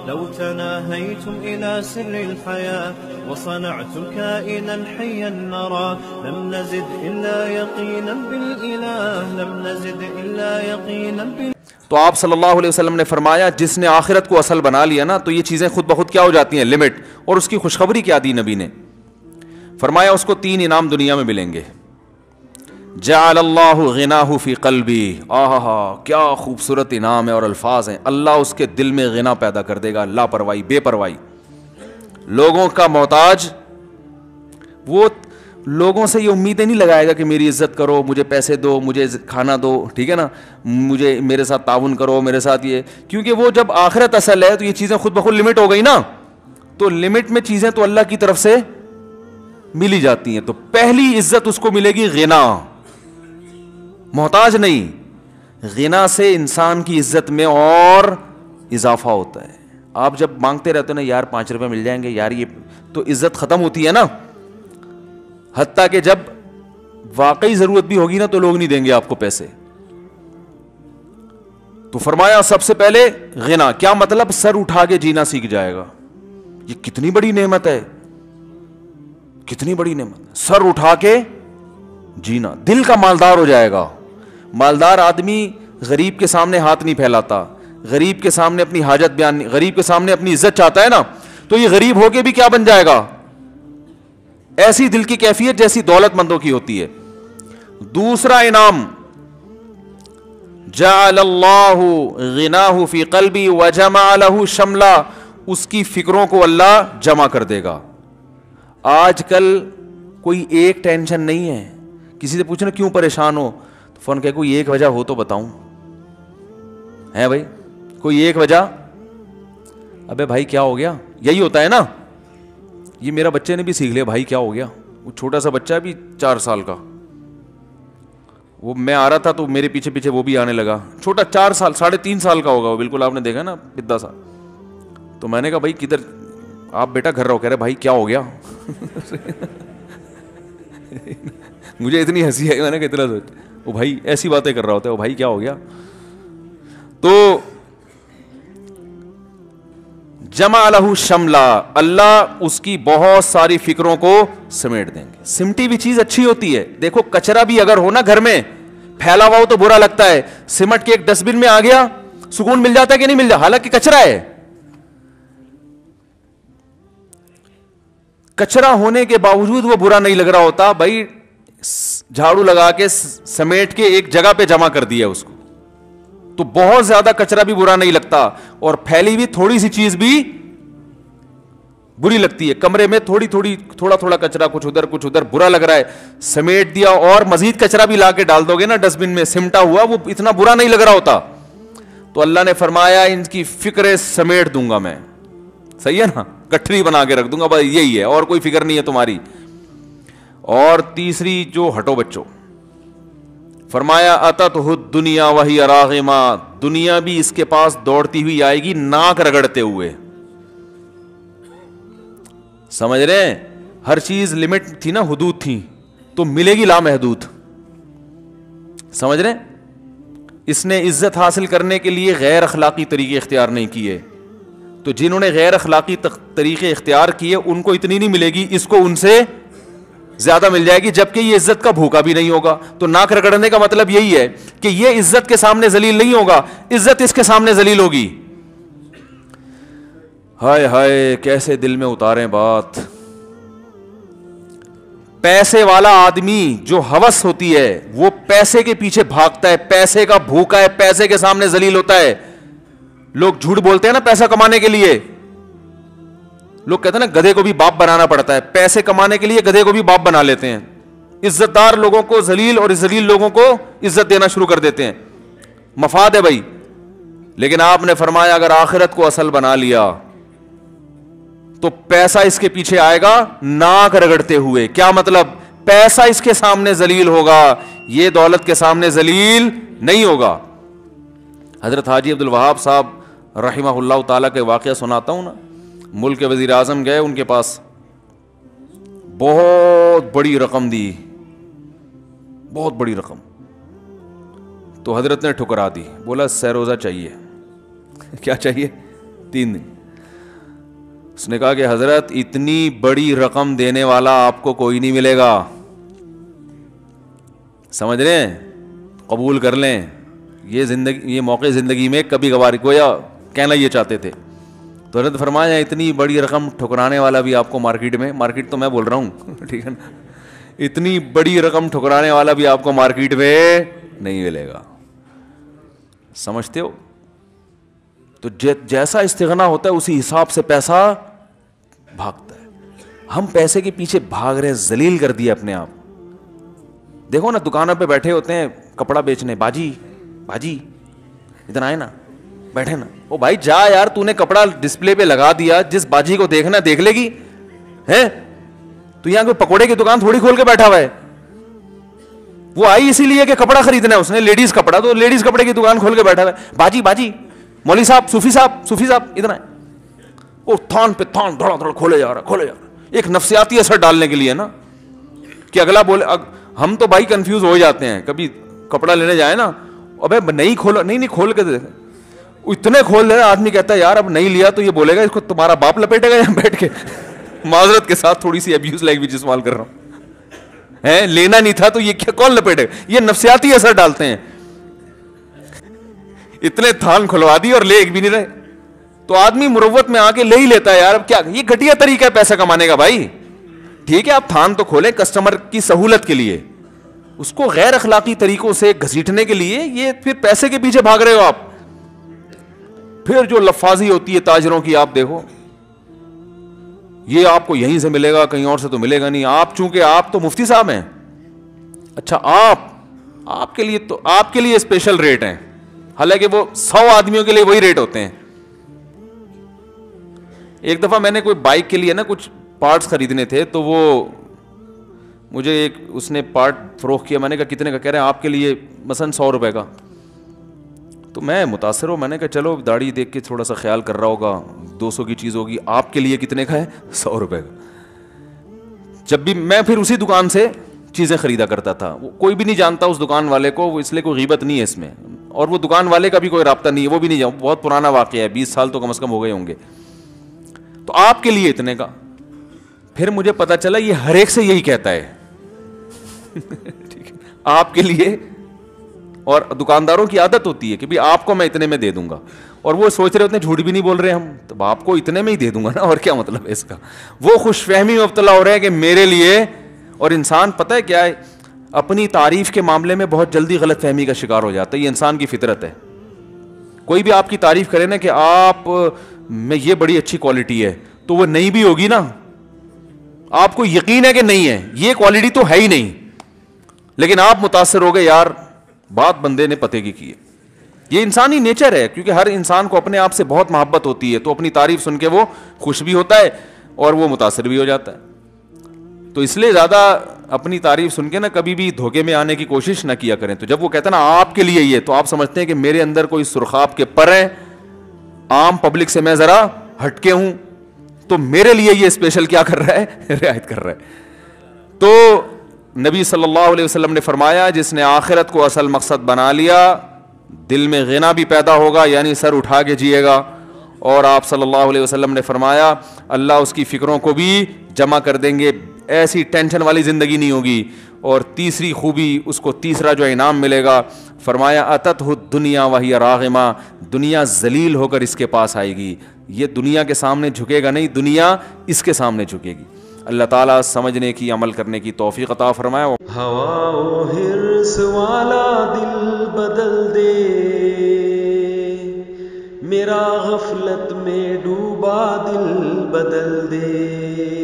لو تناهيتم إلى سر الحياة وصنعتم كائنا حيا نرى لم نزد إلا يقينا بالإله لم نزد إلا يقينا بالإله. تو آپ صلی اللہ علیہ وسلم نے فرمایا جس نے آخرت کو اصل بنا لیا نا تو یہ چیزیں خود بخود کیا ہو جاتی ہیں؟ لمٹ. اور اس کی خوشخبری کیا دی نبی نے؟ فرمایا اس کو 3 انعام دنیا میں ملیں گے. جعل اللہ غناہ فی قلبی. کیا خوبصورت انعام ہے اور الفاظ ہیں. اللہ اس کے دل میں غنا پیدا کر دے گا, لاپرواہی, بے پرواہی, لوگوں کا محتاج. وہ لوگوں سے یہ امیدیں نہیں لگائے گا کہ میری عزت کرو, مجھے پیسے دو, مجھے کھانا دو, ٹھیک ہے نا, مجھے میرے ساتھ تعاون کرو, میرے ساتھ یہ. کیونکہ وہ جب آخرت اصل ہے تو یہ چیزیں خود بخود لمٹ ہو گئی نا. تو لمٹ میں چیزیں تو اللہ کی طرف سے ملی جاتی ہیں. تو پہلی عزت اس کو ملے گی غنا, محتاج نہیں. غنا سے انسان کی عزت میں اور اضافہ ہوتا ہے. آپ جب مانگتے رہتے ہو نا یار 5 روپے مل جائیں گے یار, یہ تو عزت ختم ہوتی ہے نا. حتیٰ کہ جب واقعی ضرورت بھی ہوگی نا تو لوگ نہیں دیں گے آپ کو پیسے. تو فرمایا سب سے پہلے غنا. کیا مطلب؟ سر اٹھا کے جینا سیکھ جائے گا. یہ کتنی بڑی نعمت ہے, کتنی بڑی نعمت. سر اٹھا کے جینا, دل کا مالدار ہو جائے گا. مالدار آدمی غریب کے سامنے ہاتھ نہیں پھیلاتا, غریب کے سامنے اپنی حاجت بیان نہیں, غریب کے سامنے اپنی عزت چاہتا ہے نا. تو یہ غریب ہو کے بھی کیا بن جائے گا؟ ایسی دل کی کیفیت جیسی دولت مندوں کی ہوتی ہے. دوسرا انعام جعل اللہ غناہ فی قلبی وجمع لہ شملا. اس کی فکروں کو اللہ جمع کر دے گا. آج کل کوئی ایک ٹینشن نہیں ہے. کسی سے پوچھنا کیوں پریشان ہو تو فون کہ کوئی ایک وجہ ہو تو بتاؤں. ہے بھائی کوئی ایک وجہ؟ ابے بھائی کیا ہو گیا؟ یہی ہوتا ہے نا. یہ میرا بچے نے بھی سیکھ لیا, بھائی کیا ہو گیا. وہ چھوٹا سا بچہ ہے بھی 4 سال کا, وہ میں آ رہا تھا تو میرے پیچھے پیچھے وہ بھی آنے لگا. چھوٹا 4 سال 3.5 سال کا ہوگا وہ, بالکل آپ نے دیکھا نا پدا سا. تو میں نے کہا بھائی کدھر آپ بیٹا گھر رہو. کہہ رہے بھائی کیا ہو گیا. مجھے اتنی ہنسی ہے, میں نے کہا اتنا سوچ, وہ بھائی ایسی باتیں کر رہا ہوتا ہے, وہ بھائی کیا ہو گیا. تو جمع لہ شملا, اللہ اس کی بہت ساری فکروں کو سمیٹ دیں گے. سمٹی ہوئی چیز اچھی ہوتی ہے. دیکھو کچرا بھی اگر ہو نا گھر میں پھیلا ہوا ہو تو برا لگتا ہے. سمٹ کے ایک ڈسٹ بن میں آ گیا سکون مل جاتا ہے کہ نہیں مل جاتا؟ حالانکہ کچرا ہے. کچرا ہونے کے باوجود وہ برا نہیں لگ رہا ہوتا. بھائی جھاڑو لگا کے سمیٹ کے ایک جگہ پہ جمع کر دیا اس کو, تو بہت زیادہ کچرا بھی برا نہیں لگتا, اور پھیلی ہوئی تھوڑی سی چیز بھی بری لگتی ہے. کمرے میں تھوڑا تھوڑا کچرا, کچھ ادھر برا لگ رہا ہے, سمیٹ دیا اور مزید کچرا بھی لا کے ڈال دو گے نا ڈسٹ بن میں سمٹا ہوا, وہ اتنا برا نہیں لگ رہا ہوتا. تو اللہ نے فرمایا ان کی فکریں سمیٹ دوں گا میں. صحیح ہے نا, گٹھری بنا کے رکھ دوں گا, بس یہی ہے, اور کوئی فکر نہیں ہے تمہاری. اور تیسری جو ہٹو بچوں, فرمایا اتتہ الدنیا وہی راغمہ, دنیا بھی اس کے پاس دوڑتی ہوئی آئے گی ناک رگڑتے ہوئے. سمجھ رہے ہیں؟ ہر چیز لمٹ تھی نا, حدود تھی, تو ملے گی لامحدود. سمجھ رہے ہیں؟ اس نے عزت حاصل کرنے کے لیے غیر اخلاقی طریقے اختیار نہیں کیے. تو جنہوں نے غیر اخلاقی طریقے اختیار کیے ان کو اتنی نہیں ملے گی, اس کو ان سے زیادہ مل جائے گی, جبکہ یہ عزت کا بھوکا بھی نہیں ہوگا. تو ناک رگڑنے کا مطلب یہی ہے کہ یہ عزت کے سامنے ذلیل نہیں ہوگا, عزت اس کے سامنے ذلیل ہوگی. ہائے ہائے کیسے دل میں اتاریں بات. پیسے والا آدمی جو ہوس ہوتی ہے وہ پیسے کے پیچھے بھاگتا ہے, پیسے کا بھوکا ہے, پیسے کے سامنے ذلیل ہوتا ہے. لوگ جھوٹ بولتے ہیں نا پیسہ کمانے کے لیے, لوگ کہتے ہیں نا گدھے کو بھی باپ بنانا پڑتا ہے. پیسے کمانے کے لیے گدھے کو بھی باپ بنا لیتے ہیں. عزت دار لوگوں کو ذلیل اور ذلیل لوگوں کو عزت دینا شروع کر دیتے ہیں. مفاد ہے بھائی. لیکن آپ نے فرمایا اگر آخرت کو اصل بنا لیا تو پیسہ اس کے پیچھے آئے گا ناک رگڑتے ہوئے. کیا مطلب؟ پیسہ اس کے سامنے ذلیل ہوگا, یہ دولت کے سامنے ذلیل نہیں ہوگا. حضرت حاجی عبد الوہاب صاحب رحمہ اللہ تعالیٰ کے واقعہ سناتا ہوں نا. ملک کے وزیر اعظم گئے ان کے پاس, بہت بڑی رقم دی, بہت بڑی رقم. تو حضرت نے ٹھکرا دی, بولا سہ روزہ چاہیے. کیا چاہیے؟ 3 دن. اس نے کہا کہ حضرت اتنی بڑی رقم دینے والا آپ کو کوئی نہیں ملے گا, سمجھ رہے ہیں, قبول کر لیں. یہ زندگی, یہ موقع زندگی میں کبھی کبھار گویا کہنا یہ چاہتے تھے. تو حضرت فرمایا اتنی بڑی رقم ٹھکرانے والا بھی آپ کو مارکیٹ میں, مارکیٹ تو میں بول رہا ہوں ٹھیک ہے نا, اتنی بڑی رقم ٹھکرانے والا بھی آپ کو مارکیٹ میں نہیں ملے گا. سمجھتے ہو؟ تو جیسا استغنا ہوتا ہے اسی حساب سے پیسہ بھاگتا ہے. ہم پیسے کے پیچھے بھاگ رہے ہیں, ذلیل کر دیا اپنے آپ. دیکھو نا دکانوں پہ بیٹھے ہوتے ہیں کپڑا بیچنے, باجی باجی ادھر آئے نا, بیٹھے نا, او بھائی جا یار, تو نے کپڑا ڈسپلے پہ لگا دیا, جس باجی کو دیکھنا دیکھ لے گی ہے. تو یہاں کوئی پکوڑے کی دکان تھوڑی کھول کے بیٹھا ہوا ہے, وہ آئی اسی لیے کہ کپڑا خریدنا ہے اس نے, لیڈیز کپڑا, تو لیڈیز کپڑے کی دکان کھول کے بیٹھا ہوا ہے. باجی باجی, مولوی صاحب, صوفی صاحب ادھر آئے. وہ تھان پہ تھان دھڑا دھڑ کھولے جا رہا, ایک نفسیاتی اثر ڈالنے کے لیے نا, کہ اگلا بولے. ہم تو بھائی کنفیوز ہو جاتے ہیں, کبھی کپڑا لینے جائے نا, ابے نہیں کھولا, نہیں کھول کے دے, اتنے کھول دے. آدمی کہتا ہے یار اب نہیں لیا تو یہ بولے گا اس کو تمہارا باپ لپیٹے گا یہاں بیٹھ کے. معذرت کے ساتھ تھوڑی سی ابیوز لینگویج استعمال کر رہا ہوں, لینا نہیں تھا تو یہ کیا کون لپیٹے گا. یہ نفسیاتی اثر ڈالتے ہیں. اتنے تھان کھلوا دی اور لے ایک بھی نہیں رہے, تو آدمی مروت میں آ کے لے ہی لیتا ہے. یار اب کیا, یہ گھٹیا طریقہ ہے پیسہ کمانے کا بھائی. ٹھیک ہے آپ تھان تو کھولیں کسٹمر کی سہولت کے لیے, اس کو غیر اخلاقی طریقوں سے گھسیٹنے کے لیے یہ پھر پیسے کے پیچھے بھاگ رہے ہو آپ. پھر جو لفاظی ہوتی ہے تاجروں کی آپ دیکھو, یہ آپ کو یہیں سے ملے گا, کہیں اور سے تو ملے گا نہیں. آپ چونکہ آپ تو مفتی صاحب ہیں, اچھا آپ کے لیے تو آپ کے لیے اسپیشل ریٹ ہیں, حالانکہ وہ 100 آدمیوں کے لیے وہی ریٹ ہوتے ہیں. ایک دفعہ میں نے کوئی بائک کے لیے نا کچھ پارٹس خریدنے تھے, تو وہ مجھے ایک اس نے پارٹ فروخت کیا. میں نے کہا کتنے کا؟ کہہ رہے ہیں آپ کے لیے مثلاً 100 روپے کا. تو میں متاثر ہوں, میں نے کہا چلو داڑھی دیکھ کے تھوڑا سا خیال کر رہا ہوگا, 200 کی چیز ہوگی, آپ کے لیے کتنے کا ہے؟ 100 روپے کا. جب بھی میں پھر اسی دکان سے چیزیں خریدا کرتا تھا, کوئی بھی نہیں جانتا اس دکان والے کو, وہ اس لیے کوئی غیبت نہیں ہے اس میں, اور وہ دکان والے کا بھی کوئی رابطہ نہیں ہے, وہ بھی نہیں جانتا, بہت پرانا واقعہ ہے, 20 سال تو کم از کم ہو گئے ہوں گے. تو آپ کے لیے اتنے کا. پھر مجھے پتا چلا یہ ہر ایک سے یہی کہتا ہے ٹھیک ہے, آپ کے لیے. اور دکانداروں کی عادت ہوتی ہے کہ بھی آپ کو میں اتنے میں دے دوں گا, اور وہ سوچ رہے ہوتے ہیں جھوٹ بھی نہیں بول رہے ہم, تو آپ کو اتنے میں ہی دے دوں گا نا, اور کیا مطلب ہے اس کا. وہ خوش فہمی میں مبتلا ہو رہے ہیں کہ میرے لیے. اور انسان پتہ ہے کیا ہے, اپنی تعریف کے معاملے میں بہت جلدی غلط فہمی کا شکار ہو جاتا ہے. یہ انسان کی فطرت ہے. کوئی بھی آپ کی تعریف کرے نا کہ آپ میں یہ بڑی اچھی کوالٹی ہے, تو وہ نہیں بھی ہوگی نا, آپ کو یقین ہے کہ نہیں ہے, یہ کوالٹی تو ہے ہی نہیں, لیکن آپ متاثر ہو گئے یار بات بندے نے پتے کی ہے. یہ انسانی نیچر ہے, کیونکہ ہر انسان کو اپنے آپ سے بہت محبت ہوتی ہے, تو اپنی تعریف سن کے وہ خوش بھی ہوتا ہے اور وہ متاثر بھی ہو جاتا ہے. تو اس لیے زیادہ اپنی تعریف سن کے نا کبھی بھی دھوکے میں آنے کی کوشش نہ کیا کریں. تو جب وہ کہتا ہے نا آپ کے لیے یہ, تو آپ سمجھتے ہیں کہ میرے اندر کوئی سرخاب کے پر ہیں, عام پبلک سے میں ذرا ہٹ کے ہوں, تو میرے لیے یہ اسپیشل کیا کر رہا ہے, رعایت کر رہا ہے. تو نبی صلی اللہ علیہ وسلم نے فرمایا جس نے آخرت کو اصل مقصد بنا لیا, دل میں غنا بھی پیدا ہوگا, یعنی سر اٹھا کے جیے گا. اور آپ صلی اللہ علیہ وسلم نے فرمایا اللہ اس کی فکروں کو بھی جمع کر دیں گے, ایسی ٹینشن والی زندگی نہیں ہوگی. اور تیسری خوبی, اس کو تیسرا جو انعام ملے گا, فرمایا اتتہ الدنیا وہی راغمہ, دنیا ذلیل ہو کر اس کے پاس آئے گی. یہ دنیا کے سامنے جھکے گا نہیں, دنیا اس کے سامنے جھکے گی. اللہ تعالیٰ سمجھنے کی, عمل کرنے کی توفیق عطا فرمائے. ہوا و حرص والا دل بدل دے, میرا غفلت میں ڈوبا دل بدل دے.